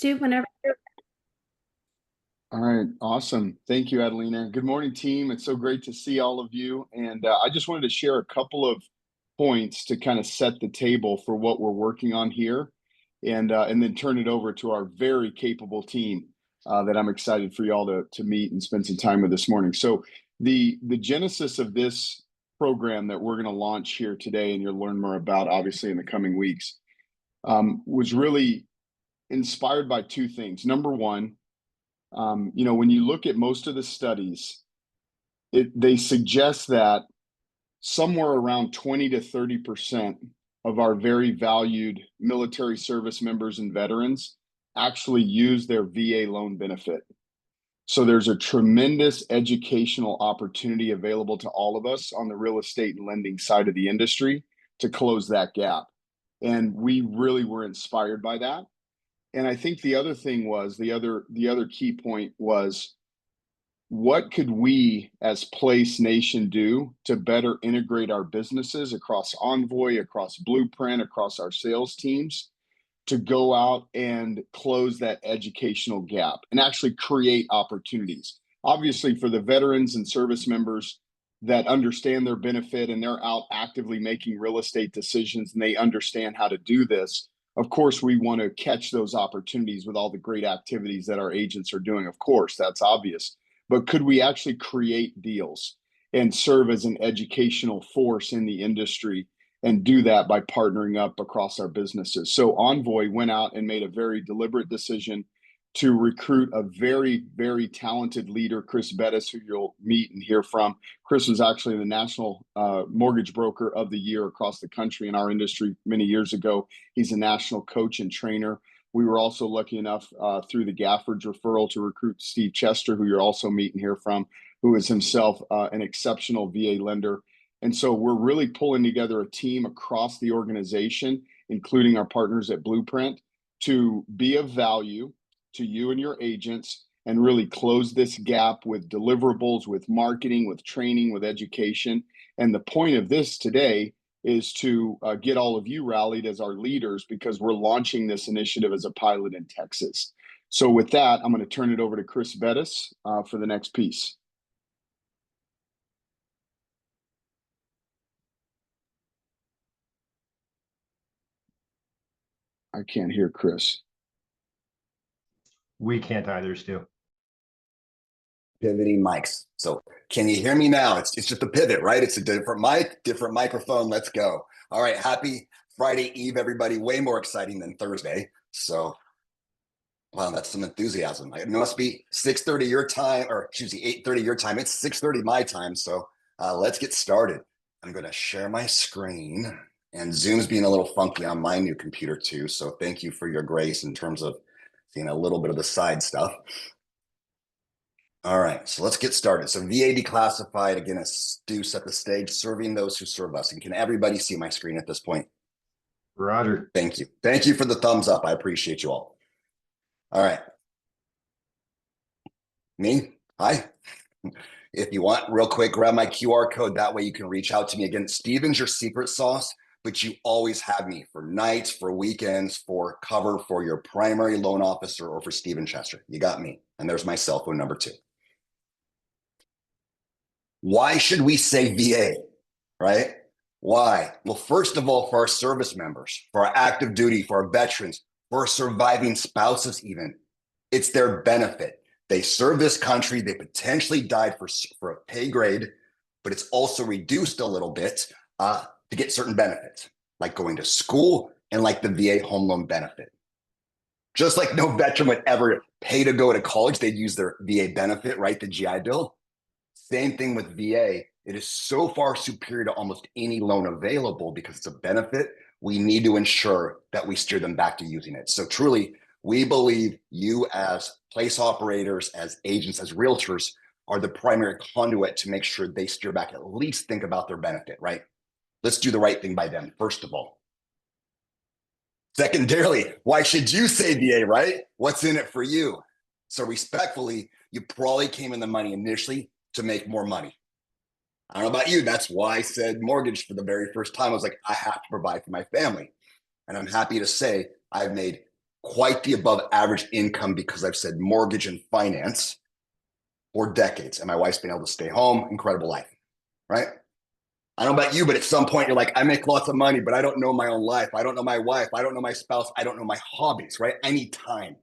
Stu, whenever you're All right, awesome. Thank you, Adelina. Good morning, team. It's so great to see all of you. And I just wanted to share a couple of points to kind of set the table for what we're working on here, and then turn it over to our very capable team that I'm excited for y'all to meet and spend some time with this morning. So the genesis of this program that we're going to launch here today, and you'll learn more about obviously in the coming weeks, was really inspired by two things. Number one, when you look at most of the studies, they suggest that somewhere around 20 to 30% of our very valued military service members and veterans actually use their VA loan benefit. So there's a tremendous educational opportunity available to all of us on the real estate and lending side of the industry to close that gap. And we really were inspired by that. And I think the other thing was the other key point was, what could we as Place Nation do to better integrate our businesses across Envoy, across Blueprint, across our sales teams to go out and close that educational gap and actually create opportunities. Obviously, for the veterans and service members that understand their benefit and they're out actively making real estate decisions and they understand how to do this, of course, we want to catch those opportunities with all the great activities that our agents are doing. Of course, that's obvious. But could we actually create deals and serve as an educational force in the industry and do that by partnering up across our businesses? So Envoy went out and made a very deliberate decision to recruit a very, very talented leader, Chris Bettis, who you'll meet and hear from. Chris was actually the National Mortgage Broker of the Year across the country in our industry many years ago. He's a national coach and trainer. We were also lucky enough through the Gafford's referral to recruit Steve Chester, who you're also meet and hear from, who is himself an exceptional VA lender. And so we're really pulling together a team across the organization, including our partners at Blueprint, to be of value to you and your agents and really close this gap with deliverables, with marketing, with training, with education. And the point of this today is to get all of you rallied as our leaders, because we're launching this initiative as a pilot in Texas. So with that, I'm going to turn it over to Chris Bettis for the next piece. I can't hear Chris. We can't either, Stu. Pivoting mics. So can you hear me now? It's just a pivot, right? It's a different mic, different microphone. Let's go. All right. Happy Friday Eve, everybody. Way more exciting than Thursday. So, wow, that's some enthusiasm. It must be 6:30 your time, or excuse me, 8:30 your time. It's 6:30 my time. So let's get started. I'm going to share my screen, and Zoom's being a little funky on my new computer too. So thank you for your grace in terms of seeing a little bit of the side stuff. All right, so let's get started. So VA declassified, again, as Stu set the stage, serving those who serve us. And can everybody see my screen at this point? Roger. Thank you. Thank you for the thumbs up. I appreciate you all. All right. Me? Hi. If you want, real quick, grab my QR code. That way you can reach out to me. Again, Steven's your secret sauce, but you always have me for nights, for weekends, for cover for your primary loan officer or for Steven Chester. You got me. And there's my cell phone number too. Why should we say VA, right? Why? Well, first of all, for our service members, for our active duty, for our veterans, for our surviving spouses even, it's their benefit. They serve this country. They potentially died for a pay grade, but it's also reduced a little bit to get certain benefits, like going to school and like the VA home loan benefit. Just like no veteran would ever pay to go to college, they'd use their VA benefit, right? The GI Bill. Same thing with VA. It is so far superior to almost any loan available because it's a benefit. We need to ensure that we steer them back to using it. So truly, we believe you as place operators, as agents, as realtors are the primary conduit to make sure they steer back, at least think about their benefit, right? Let's do the right thing by them, first of all. Secondarily, why should you say VA, right? What's in it for you? So respectfully, you probably came in the money initially to make more money. I don't know about you. That's why I said mortgage for the very first time. I was like, I have to provide for my family. And I'm happy to say I've made quite the above average income because I've said mortgage and finance for decades. And my wife's been able to stay home, incredible life, right? I don't know about you, but at some point you're like, I make lots of money, but I don't know my own life. I don't know my wife. I don't know my spouse. I don't know my hobbies, right? I need time.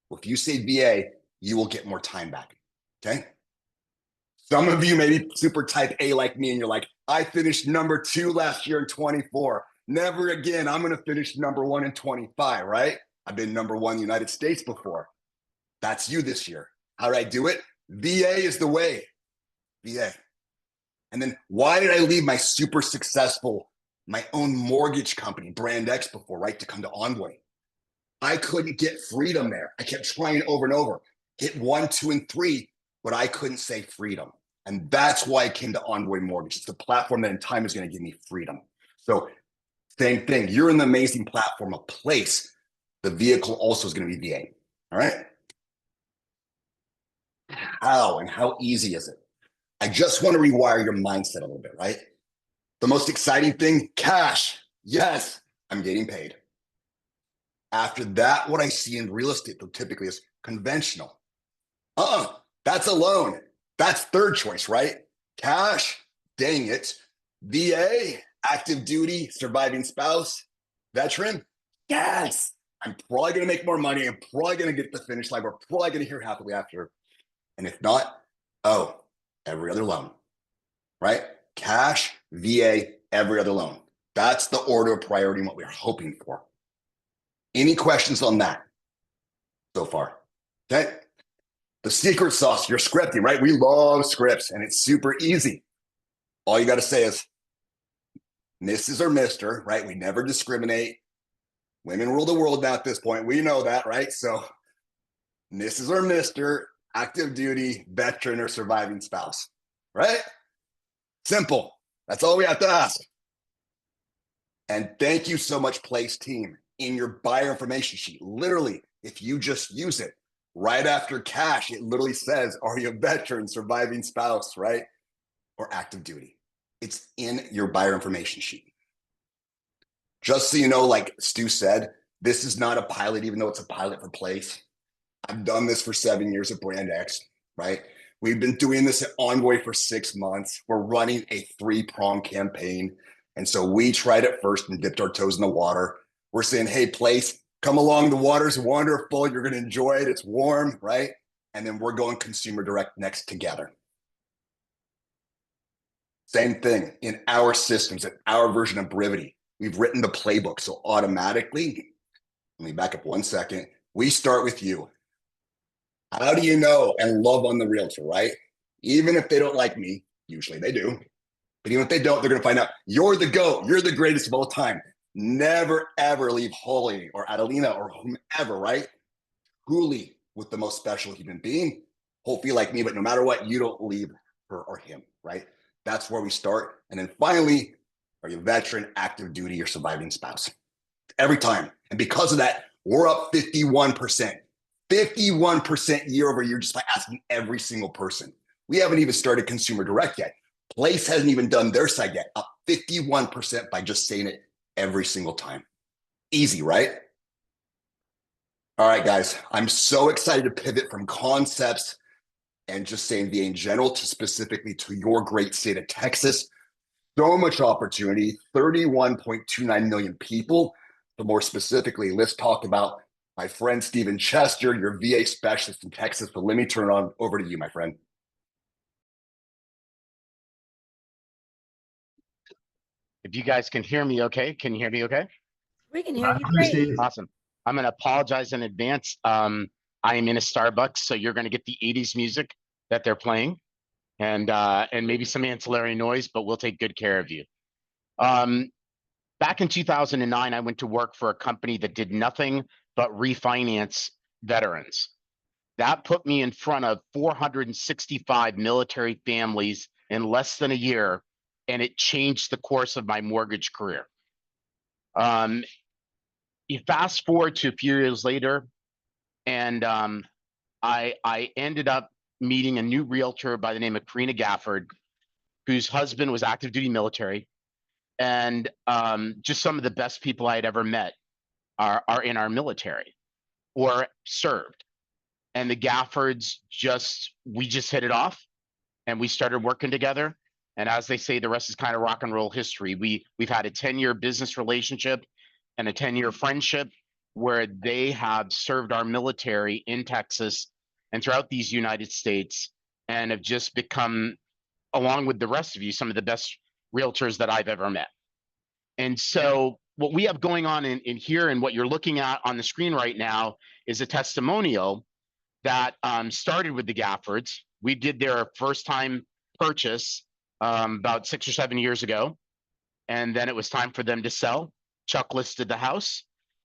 Well, if you say VA, you will get more time back. Okay. Some of you may be super type A like me, and you're like, I finished #2 last year in 24. Never again. I'm going to finish #1 in 25, right? I've been #1 in the United States before. That's you this year. How did I do it? VA is the way. VA. And then why did I leave my super successful, my own mortgage company, Brand X, before, right, to come to Envoy? I couldn't get freedom there. I kept trying over and over. Hit 1, 2, and 3, but I couldn't say freedom. And that's why I came to Envoy Mortgage. It's the platform that in time is going to give me freedom. So same thing. You're in the amazing platform, a place. The vehicle also is going to be VA. All right. How and how easy is it? I just want to rewire your mindset a little bit, right? The most exciting thing, cash. Yes, I'm getting paid. After that, what I see in real estate typically is conventional. That's a loan. That's third choice, right? Cash, dang it. VA, active duty, surviving spouse, veteran. Yes, I'm probably going to make more money. I'm probably going to get to the finish line. We're probably going to hear happily after. And if not, every other loan, right? Cash, VA, every other loan. That's the order of priority and what we're hoping for. Any questions on that so far? Okay. The secret sauce, you're scripting, right? We love scripts and it's super easy. All you got to say is Mrs. or Mr., right? We never discriminate. Women rule the world now at this point. We know that, right? So Mrs. or Mr., active duty, veteran, or surviving spouse, right? Simple. That's all we have to ask. And thank you so much, Place Team. In your buyer information sheet, literally, if you just use it right after cash, it literally says, are you a veteran, surviving spouse, right? Or active duty. It's in your buyer information sheet. Just so you know, like Stu said, this is not a pilot, even though it's a pilot for Place. I've done this for 7 years at Brand X, right? We've been doing this at Envoy for 6 months. We're running a 3-prong campaign. And so we tried it first and dipped our toes in the water. We're saying, hey, Place, come along. The water's wonderful. You're going to enjoy it. It's warm, right? And then we're going consumer direct next together. Same thing in our systems, in our version of Brivity. We've written the playbook. So automatically, let me back up 1 second. We start with you. How do you know and love on the realtor, right? Even if they don't like me, usually they do. But even if they don't, they're going to find out you're the GOAT. You're the greatest of all time. Never, ever leave Holly or Adelina or whomever, right? Truly with the most special human being. Hopefully like me, but no matter what, you don't leave her or him, right? That's where we start. And then finally, are you a veteran, active duty, or surviving spouse? Every time. And because of that, we're up 51%. 51% year over year just by asking every single person. We haven't even started consumer direct yet. Place hasn't even done their side yet. Up 51% by just saying it every single time. Easy, right? All right, guys. I'm so excited to pivot from concepts and just saying VA in general to specifically to your great state of Texas. So much opportunity, 31.29 million people. But more specifically, let's talk about my friend Stephen Chester, your VA specialist in Texas. But let me turn it on over to you, my friend. If you guys can hear me okay, can you hear me okay? We can hear you great. Awesome. I'm going to apologize in advance. I am in a Starbucks, so you're going to get the 80s music that they're playing and maybe some ancillary noise, but we'll take good care of you. Back in 2009, I went to work for a company that did nothing but refinance veterans. That put me in front of 465 military families in less than a year, and it changed the course of my mortgage career. You fast forward to a few years later, and I ended up meeting a new realtor by the name of Karina Gafford, whose husband was active duty military, and just some of the best people I had ever met are in our military. or served. And the Gaffords we just hit it off and we started working together. And as they say, the rest is kind of rock and roll history. We've had a 10-year business relationship and a 10-year friendship where they have served our military in Texas and throughout these United States and have just become, along with the rest of you, some of the best realtors that I've ever met. And so what we have going on in here and what you're looking at on the screen right now is a testimonial that started with the Gaffords. We did their first time purchase about 6 or 7 years ago. And then it was time for them to sell. Chuck listed the house.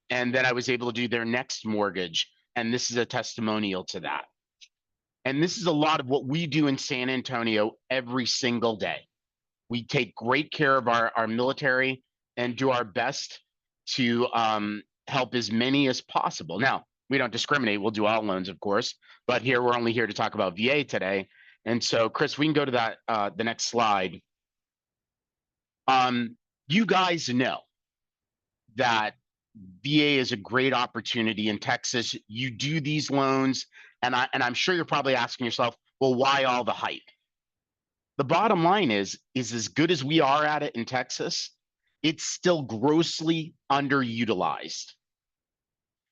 And then I was able to do their next mortgage. And this is a testimonial to that. And this is a lot of what we do in San Antonio every single day. We take great care of our military and do our best to help as many as possible. Now, we don't discriminate. We'll do all loans, of course, but here we're only here to talk about VA today. And so, Chris, we can go to that the next slide. You guys know that VA is a great opportunity in Texas. You do these loans, and I'm sure you're probably asking yourself, well, why all the hype? The bottom line is as good as we are at it in Texas, it's still grossly underutilized.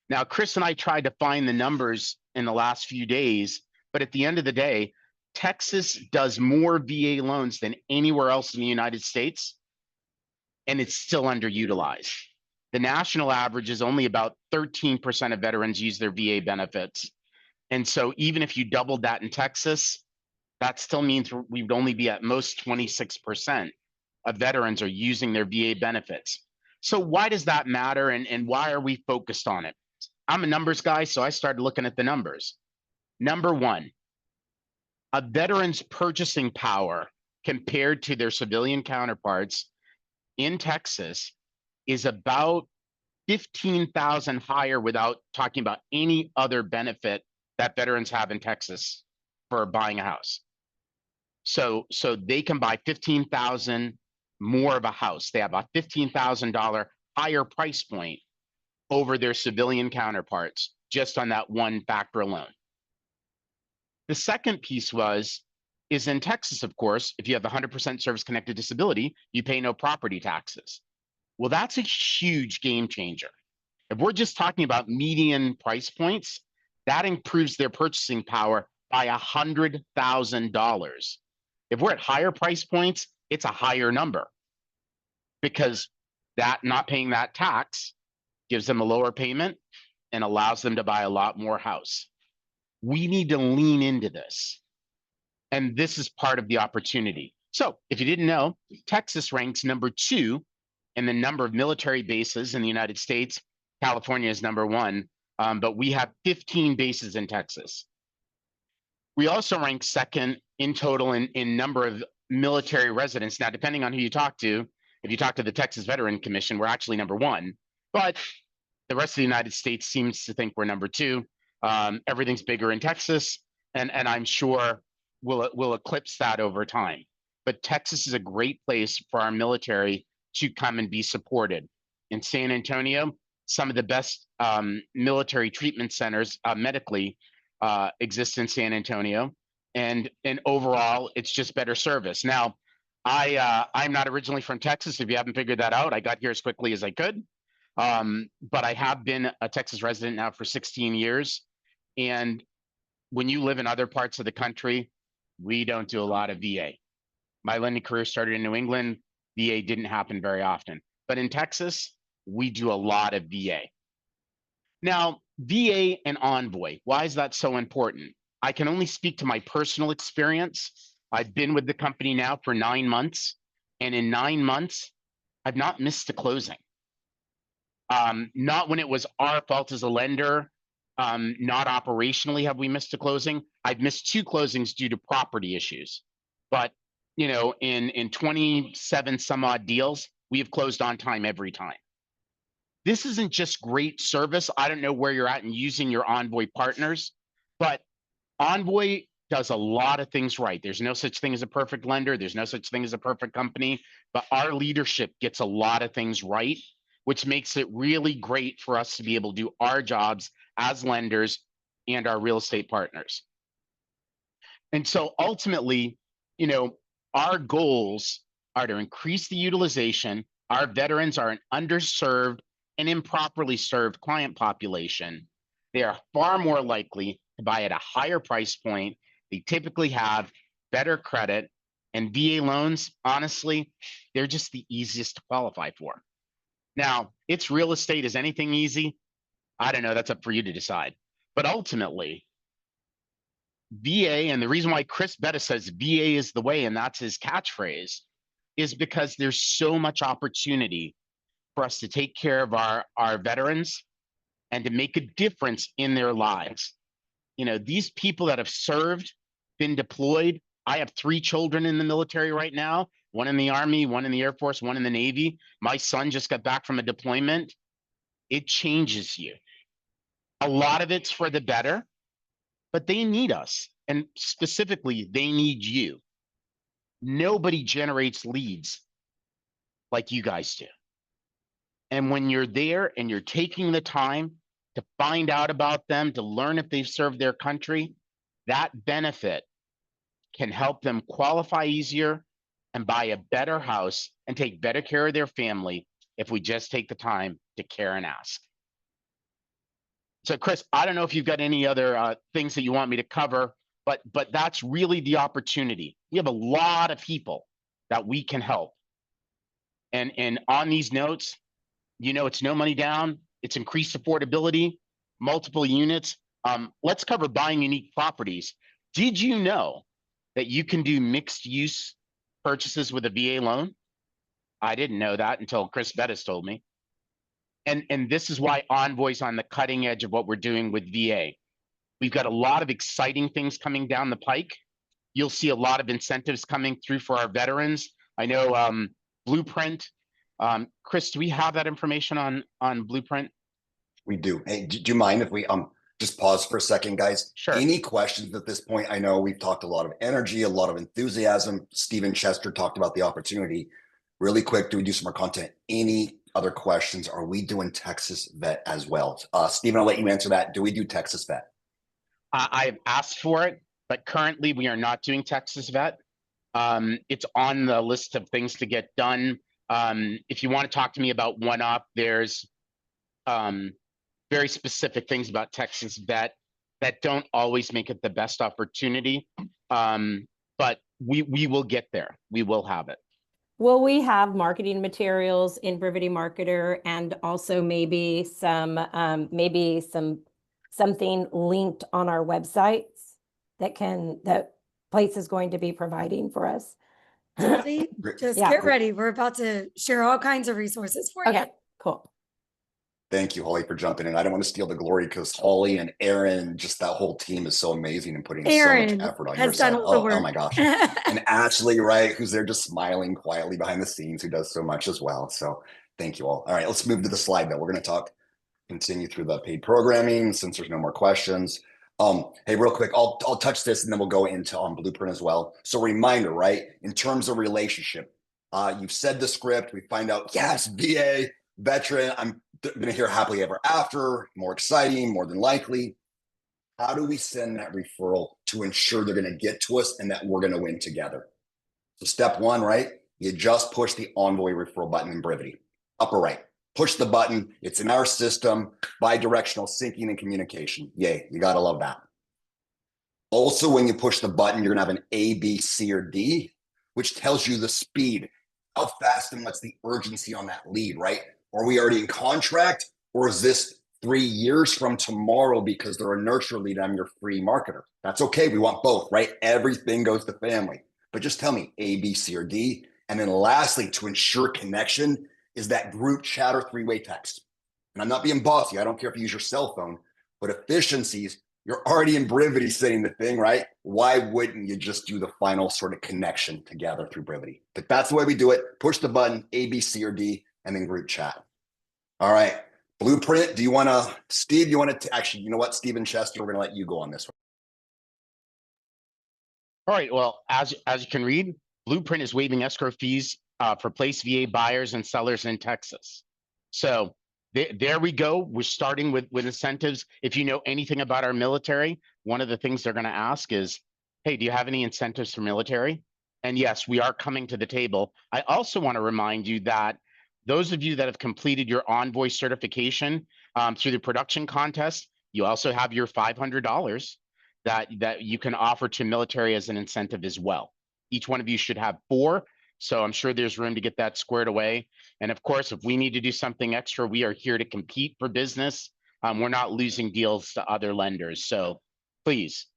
Now, Chris and I tried to find the numbers in the last few days, but at the end of the day, Texas does more VA loans than anywhere else in the United States, and it's still underutilized. The national average is only about 13% of veterans use their VA benefits. And so even if you doubled that in Texas, that still means we'd only be at most 26% of veterans are using their VA benefits. So why does that matter, and why are we focused on it? I'm a numbers guy, so I started looking at the numbers. Number one, a veteran's purchasing power compared to their civilian counterparts in Texas is about 15,000 higher without talking about any other benefit that veterans have in Texas for buying a house. So they can buy 15,000 more of a house. They have a $15,000 higher price point over their civilian counterparts just on that one factor alone. The second piece is in Texas, of course, if you have 100% service-connected disability, you pay no property taxes. Well, that's a huge game changer. If we're just talking about median price points, that improves their purchasing power by $100,000. If we're at higher price points, it's a higher number because that not paying that tax gives them a lower payment and allows them to buy a lot more house. We need to lean into this. And this is part of the opportunity. So if you didn't know, Texas ranks number 2 in the number of military bases in the United States. California is number 1, but we have 15 bases in Texas. We also rank second in total in number of military residents. Now, depending on who you talk to, if you talk to the Texas Veteran Commission, we're actually number 1, but the rest of the United States seems to think we're number 2. Everything's bigger in Texas, and I'm sure we'll eclipse that over time. But Texas is a great place for our military to come and be supported. In San Antonio, some of the best military treatment centers medically exist in San Antonio, and overall, it's just better service. Now, I'm not originally from Texas. If you haven't figured that out, I got here as quickly as I could. But I have been a Texas resident now for 16 years. And when you live in other parts of the country, we don't do a lot of VA. My lending career started in New England. VA didn't happen very often. But in Texas, we do a lot of VA. Now, VA and Envoy, why is that so important? I can only speak to my personal experience. I've been with the company now for 9 months. And in 9 months, I've not missed a closing. Not when it was our fault as a lender, not operationally have we missed a closing. I've missed 2 closings due to property issues, but in 27 some odd deals, we have closed on time every time. This isn't just great service. I don't know where you're at in using your Envoy partners, but Envoy does a lot of things right. There's no such thing as a perfect lender. There's no such thing as a perfect company, but our leadership gets a lot of things right. which makes it really great for us to be able to do our jobs as lenders and our real estate partners. And so ultimately, you know, our goals are to increase the utilization. Our veterans are an underserved and improperly served client population. They are far more likely to buy at a higher price point. They typically have better credit, and VA loans, honestly, they're just the easiest to qualify for. Now, it's real estate. Is anything easy? I don't know. That's up for you to decide. But ultimately, VA, and the reason why Chris Bettis says VA is the way, and that's his catchphrase, is because there's so much opportunity for us to take care of our veterans and to make a difference in their lives. You know, these people that have served, been deployed. I have 3 children in the military right now, one in the Army, one in the Air Force, one in the Navy. My son just got back from a deployment. It changes you. A lot of it's for the better, but they need us. And specifically, they need you. Nobody generates leads like you guys do. And when you're there and you're taking the time to find out about them, to learn if they've served their country, that benefit can help them qualify easier and buy a better house and take better care of their family if we just take the time to care and ask. So Chris, I don't know if you've got any other things that you want me to cover, but that's really the opportunity. We have a lot of people that we can help. And on these notes, you know, it's no money down, it's increased affordability, multiple units. Let's cover buying unique properties. Did you know that you can do mixed use purchases with a VA loan? I didn't know that until Chris Bettis told me. And this is why Envoy's on the cutting edge of what we're doing with VA. We've got a lot of exciting things coming down the pike. You'll see a lot of incentives coming through for our veterans. I know Blueprint. Chris, do we have that information on Blueprint? We do. Hey, do you mind if we just pause for a second, guys? Sure. Any questions at this point? I know we've talked a lot of energy, a lot of enthusiasm. Stephen Chester talked about the opportunity. Really quick, do we do some more content? Any other questions? Are we doing Texas Vet as well? Stephen, I'll let you answer that. Do we do Texas Vet? I've asked for it, but currently we are not doing Texas Vet. It's on the list of things to get done. If you want to talk to me about one-up, there's very specific things about Texas Vet that don't always make it the best opportunity. But we will get there. We will have it. Will we have marketing materials in Brevity Marketer and also maybe something linked on our websites that Place is going to be providing for us? Totally. Just Yeah. get ready. We're about to share all kinds of resources for you. Okay, cool. Thank you, Holly, for jumping in. I don't want to steal the glory because Holly and Aaron, just that whole team is so amazing and putting so much effort on your has done side. all the Oh work. my gosh. And Ashley, right, who's there just smiling quietly behind the scenes, who does so much as well. So thank you all. All right, let's move to the slide though. We're going to continue through the paid programming since there's no more questions. Hey, real quick, I'll touch this and then we'll go into Blueprint as well. So reminder, right, in terms of relationship, you've said the script, we find out, yes, VA, veteran, I'm going to hear happily ever after, more exciting, more than likely. How do we send that referral to ensure they're going to get to us and that we're going to win together? So step one, right, you just push the Envoy referral button in Brevity, upper right. Push the button. It's in our system, bi-directional syncing and communication. Yay, you got to love that. Also, when you push the button, you're going to have an A, B, C, or D, which tells you the speed, how fast and what's the urgency on that lead, right? Are we already in contract, or is this 3 years from tomorrow because they're a nurture lead, I'm your free marketer? That's okay. We want both, right? Everything goes to family. But just tell me A, B, C, or D. And then lastly, to ensure connection, is that group chat or 3-way text. And I'm not being bossy. I don't care if you use your cell phone, but efficiencies, you're already in Brevity setting the thing, right? Why wouldn't you just do the final sort of connection together through Brevity? But that's the way we do it. Push the button, A, B, C, or D, and then group chat. All right. Blueprint, Steve, you want to actually, you know what, Stephen Chester, we're going to let you go on this one. All right. Well, as you can read, Blueprint is waiving escrow fees for Place VA buyers and sellers in Texas. So there we go. We're starting with incentives. If you know anything about our military, one of the things they're going to ask is, hey, do you have any incentives for military? And yes, we are coming to the table. I also want to remind you that those of you that have completed your Envoy certification through the production contest, you also have your $500 that you can offer to military as an incentive as well. Each one of you should have 4. So I'm sure there's room to get that squared away. And of course, if we need to do something extra, we are here to compete for business. We're not losing deals to other lenders. So please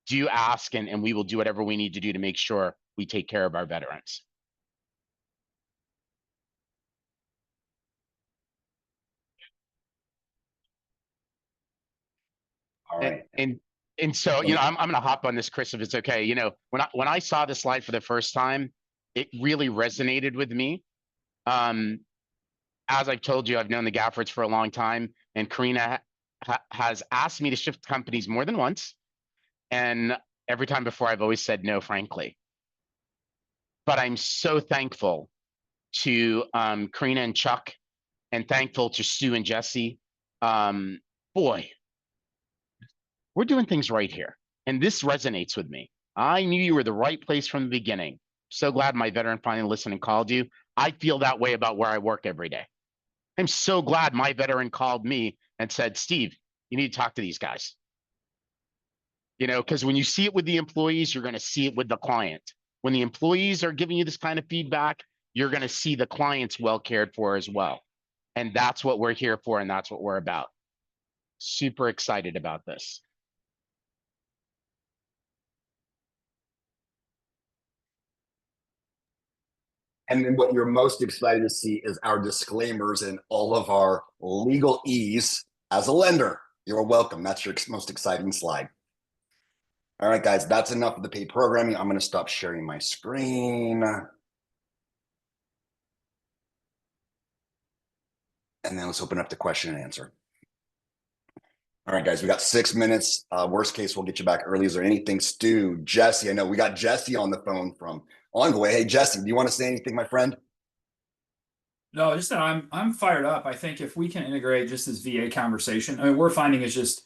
do ask, and we will do whatever we need to do to make sure we take care of our veterans. All right. And so, you know, I'm going to hop on this, Chris, if it's okay. You know, when I saw this slide for the first time, it really resonated with me. As I've told you, I've known the Gaffords for a long time, and Karina has asked me to shift companies more than once. And every time before, I've always said no, frankly. But I'm so thankful to Karina and Chuck, and thankful to Stu and Jesse. Boy, we're doing things right here. And this resonates with me. I knew you were the right place from the beginning. So glad my veteran finally listened and called you. I feel that way about where I work every day. I'm so glad my veteran called me and said, Steve, you need to talk to these guys. You know, because when you see it with the employees, you're going to see it with the client. When the employees are giving you this kind of feedback, you're going to see the clients well cared for as well. And that's what we're here for, and that's what we're about. Super excited about this. And then what you're most excited to see is our disclaimers and all of our legal ease as a lender. You're welcome. That's your most exciting slide. All right, guys, that's enough of the paid programming. I'm going to stop sharing my screen. And then let's open up the question and answer. All right, guys, we got 6 minutes. Worst case, we'll get you back early. Is there anything, Stu, Jesse? I know we got Jesse on the phone from Envoy. Hey, Jesse, do you want to say anything, my friend? No, just that I'm fired up. I think if we can integrate just this VA conversation, I mean, we're finding is just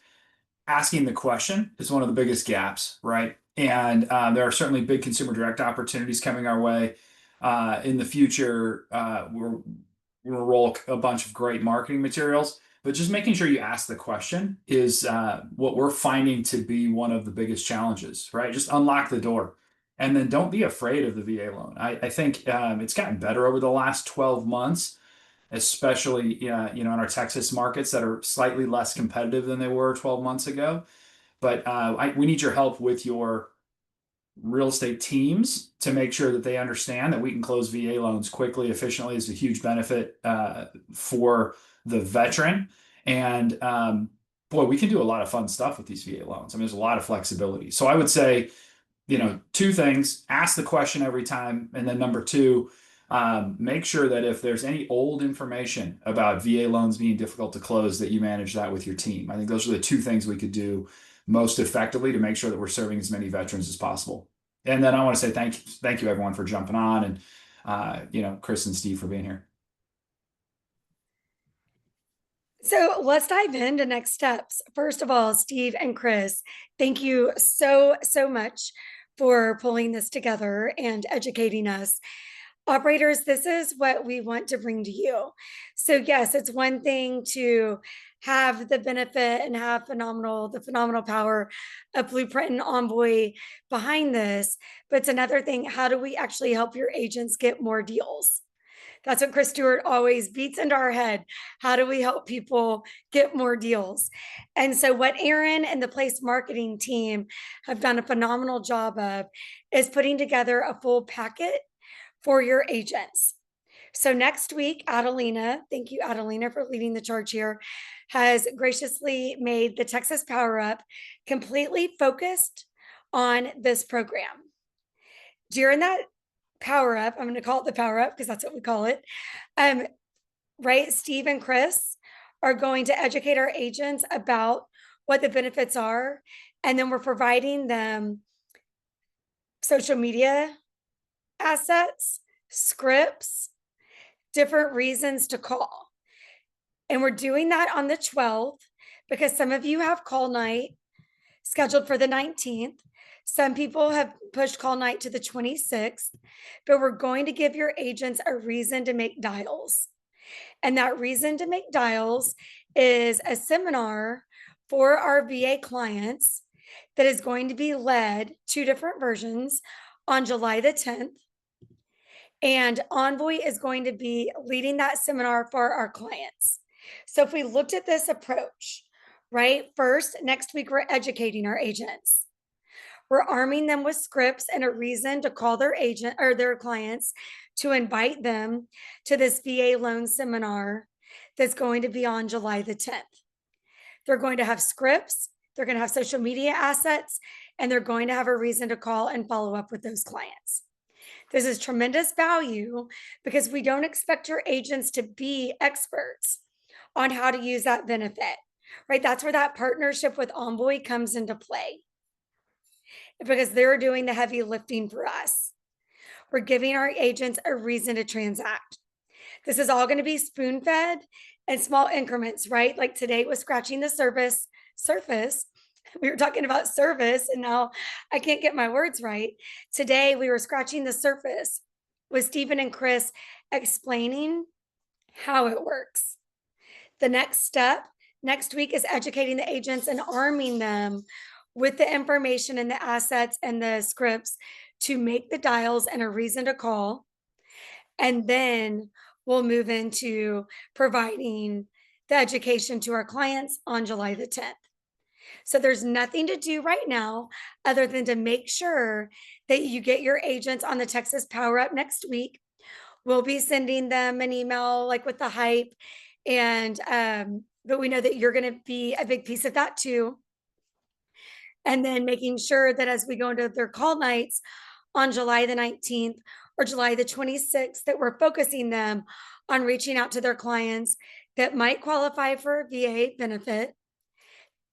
asking the question is one of the biggest gaps, right? And there are certainly big consumer direct opportunities coming our way. In the future, we'll roll a bunch of great marketing materials, but just making sure you ask the question is what we're finding to be one of the biggest challenges, right? Just unlock the door. And then don't be afraid of the VA loan. I think it's gotten better over the last 12 months, especially you know, in our Texas markets that are slightly less competitive than they were 12 months ago. But we need your help with your real estate teams to make sure that they understand that we can close VA loans quickly, efficiently is a huge benefit for the veteran. And boy, we can do a lot of fun stuff with these VA loans. I mean, there's a lot of flexibility. So I would say, you know, 2 things: ask the question every time, and then number 2, make sure that if there's any old information about VA loans being difficult to close, that you manage that with your team. I think those are the 2 things we could do most effectively to make sure that we're serving as many veterans as possible. And then I want to say thank you everyone for jumping on, and you know, Chris and Steve for being here. So let's dive into next steps. First of all, Steve and Chris, thank you so much for pulling this together and educating us. Operators, this is what we want to bring to you. So yes, it's one thing to have the benefit and have the phenomenal power of Blueprint and Envoy behind this, but it's another thing, how do we actually help your agents get more deals? That's what Chris Stewart always beats into our head. How do we help people get more deals? And so what Aaron and the Place Marketing team have done a phenomenal job of is putting together a full packet for your agents. So next week, Adelina, thank you, Adelina, for leading the charge here, has graciously made the Texas Power Up completely focused on this program. During that Power Up, I'm going to call it the Power Up because that's what we call it. Right, Steve and Chris are going to educate our agents about what the benefits are, and then we're providing them social media assets, scripts, different reasons to call. And we're doing that on the 12th because some of you have call night scheduled for the 19th. Some people have pushed call night to the 26th, but we're going to give your agents a reason to make dials. And that reason to make dials is a seminar for our VA clients that is going to be led, 2 different versions, on July the 10th. And Envoy is going to be leading that seminar for our clients. So if we looked at this approach, right? First, next week, we're educating our agents. We're arming them with scripts and a reason to call their agent or their clients to invite them to this VA loan seminar that's going to be on July the 10th. They're going to have scripts, they're going to have social media assets, and they're going to have a reason to call and follow up with those clients. This is tremendous value because we don't expect your agents to be experts on how to use that benefit, right? That's where that partnership with Envoy comes into play because they're doing the heavy lifting for us. We're giving our agents a reason to transact. This is all going to be spoon fed in small increments, right? Like today was scratching the surface. We were talking about service and now I can't get my words right. Today we were scratching the surface with Stephen and Chris explaining how it works. The next step next week is educating the agents and arming them with the information and the assets and the scripts to make the dials and a reason to call. And then we'll move into providing the education to our clients on July the 10th. So there's nothing to do right now other than to make sure that you get your agents on the Texas Power Up next week. We'll be sending them an email like with the hype. And but we know that you're going to be a big piece of that too. And then making sure that as we go into their call nights on July the 19th or July the 26th, that we're focusing them on reaching out to their clients that might qualify for a VA benefit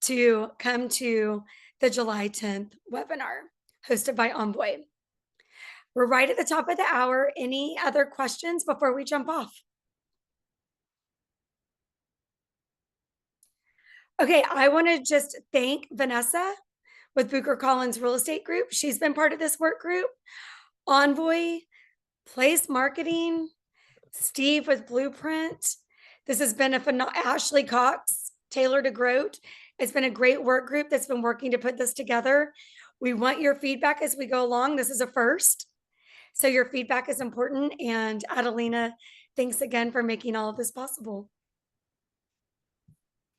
to come to the July 10th webinar hosted by Envoy. We're right at the top of the hour. Any other questions before we jump off? Okay, I want to just thank Vanessa with Booker Collins Real Estate Group. She's been part of this work group. Envoy, Place Marketing, Steve with Blueprint. This has been a phenomenal, Ashley Cox, Taylor DeGroat. It's been a great work group that's been working to put this together. We want your feedback as we go along. This is a first. So your feedback is important. And Adelina, thanks again for making all of this possible.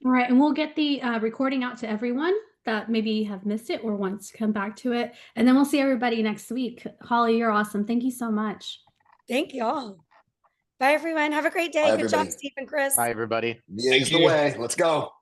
All right, and we'll get the recording out to everyone that maybe have missed it or wants to come back to it. And then we'll see everybody next week. Holly, you're awesome. Thank you so much. Thank y'all. Bye, everyone. Have a great day. Bye, Good job, everybody. Steve and Chris. Bye, everybody. VA's the way. Let's go.